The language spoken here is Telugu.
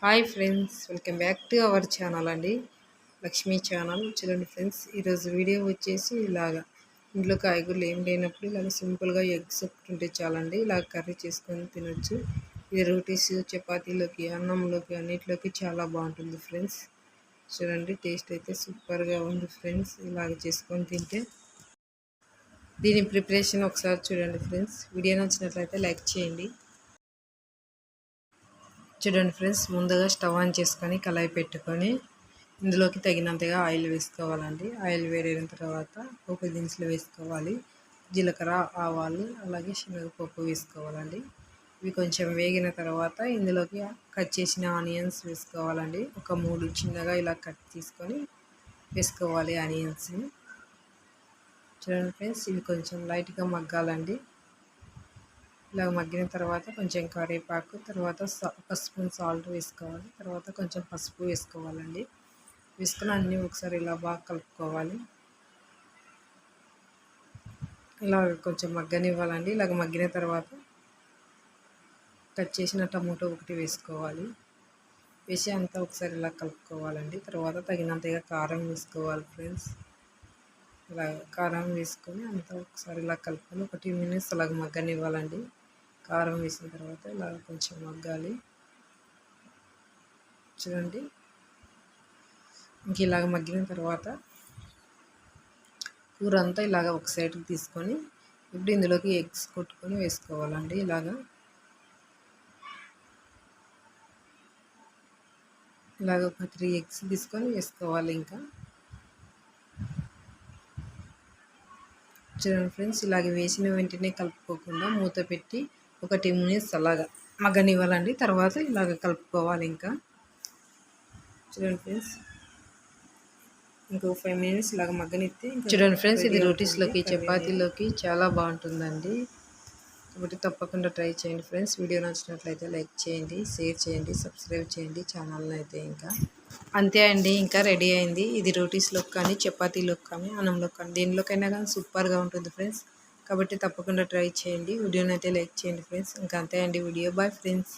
Hi friends, welcome back to our channel అండి. లక్ష్మీ ఛానల్. చూడండి ఫ్రెండ్స్, ఈరోజు వీడియో వచ్చేసి ఇలాగా ఇంట్లో కాయగూరలు ఏం లేనప్పుడు ఇలాగ సింపుల్గా ఎగ్స్ ఒకటి ఉంటే చాలండి. ఇలాగ కర్రీ చేసుకొని తినొచ్చు. ఇది రోటీస్, చపాతీలోకి, అన్నంలోకి అన్నిటిలోకి చాలా బాగుంటుంది ఫ్రెండ్స్. చూడండి, టేస్ట్ అయితే సూపర్గా ఉంది ఫ్రెండ్స్. ఇలాగ చేసుకొని తింటే దీని ప్రిపరేషన్ ఒకసారి చూడండి ఫ్రెండ్స్. వీడియో నచ్చినట్లయితే లైక్ చేయండి. చూడండి ఫ్రెండ్స్, ముందుగా స్టవ్ ఆన్ చేసుకొని కళాయి పెట్టుకొని ఇందులోకి తగినంతగా ఆయిల్ వేసుకోవాలండి. ఆయిల్ వేడిన తర్వాత పోపు దినుసులు వేసుకోవాలి. జీలకర్ర, ఆవాలు, అలాగే శనగపప్పు వేసుకోవాలండి. ఇవి కొంచెం వేగిన తర్వాత ఇందులోకి కట్ చేసిన ఆనియన్స్ వేసుకోవాలండి. ఒక 3 చిన్నగా ఇలా కట్ తీసుకొని వేసుకోవాలి ఆనియన్స్ని. చూడండి ఫ్రెండ్స్, ఇవి కొంచెం లైట్గా మగ్గాలండి. ఇలా మగ్గిన తర్వాత కొంచెం కరివేపాకు, తర్వాత ఒక స్పూన్ సాల్ట్ వేసుకోవాలి. తర్వాత కొంచెం పసుపు వేసుకోవాలండి. వేసుకుని అన్నీ ఒకసారి ఇలా బాగా కలుపుకోవాలి. ఇలా కొంచెం మగ్గనివ్వాలండి. ఇలాగ మగ్గిన తర్వాత కట్ చేసిన టమోటో ఒకటి వేసుకోవాలి. వేసి అంతా ఒకసారి ఇలా కలుపుకోవాలండి. తర్వాత తగినంతగా కారం వేసుకోవాలి ఫ్రెండ్స్. ఇలా కారం వేసుకొని అంతా ఒకసారి ఇలా కలుపుకొని ఒక 2 మినిట్స్ అలాగ మగ్గనివ్వాలండి. కారం వేసిన తర్వాత ఇలా కొంచెం మగ్గాలి. చూడండి, ఇంక ఇలాగ మగ్గిన తర్వాత కూర అంతా ఇలాగ ఒక సైడ్కి తీసుకొని ఇప్పుడు ఇందులోకి ఎగ్స్ కొట్టుకొని వేసుకోవాలండి. ఇలాగ ఒక 3 ఎగ్స్ తీసుకొని వేసుకోవాలి. ఇంకా చూడండి ఫ్రెండ్స్, ఇలాగ వేసిన వెంటనే కలుపుకోకుండా మూత పెట్టి ఒక 10 మినిట్స్ అలాగా మగ్గనివ్వాలండి. తర్వాత ఇలాగ కలుపుకోవాలి. ఇంకా చూడండి ఫ్రెండ్స్, ఇంకో 5 మినిట్స్ ఇలాగ మగ్గనిస్తే చూడండి ఫ్రెండ్స్, ఇది రోటీస్లోకి, చపాతీలోకి చాలా బాగుంటుందండి. కాబట్టి తప్పకుండా ట్రై చేయండి ఫ్రెండ్స్. వీడియో నచ్చినట్లయితే లైక్ చేయండి, షేర్ చేయండి, సబ్స్క్రైబ్ చేయండి ఛానల్ని అయితే. ఇంకా అంతే అండి, ఇంకా రెడీ అయింది. ఇది రోటీస్లోకి కానీ, చపాతీలోకి కానీ, అన్నంలోకి కానీ, దేనిలోకైనా కానీ సూపర్గా ఉంటుంది ఫ్రెండ్స్. కాబట్టి తప్పకుండా ట్రై చేయండి. వీడియోని అయితే లైక్ చేయండి ఫ్రెండ్స్. ఇంకా అంతే అండి వీడియో. Bye friends.